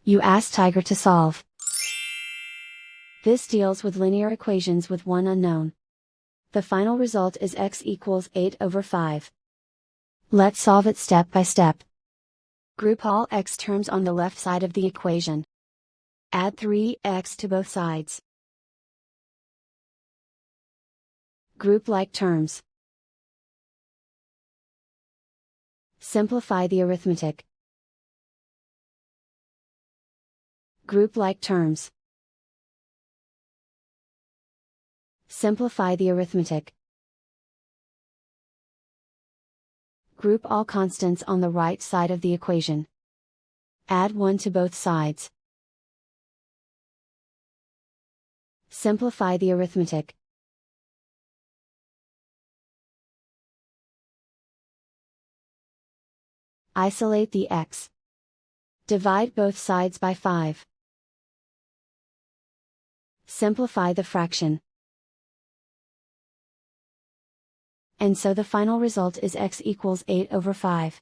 You ask Tiger to solve. This deals with linear equations with one unknown. The final result is x equals 8/5. Let's solve it step by step. Group all x terms on the left side of the equation. Add 3x to both sides. Group like terms. Simplify the arithmetic. Group like terms. Simplify the arithmetic. Group all constants on the right side of the equation. Add 1 to both sides. Simplify the arithmetic. Isolate the x. Divide both sides by 5. Simplify the fraction. And so the final result is x equals 8/5.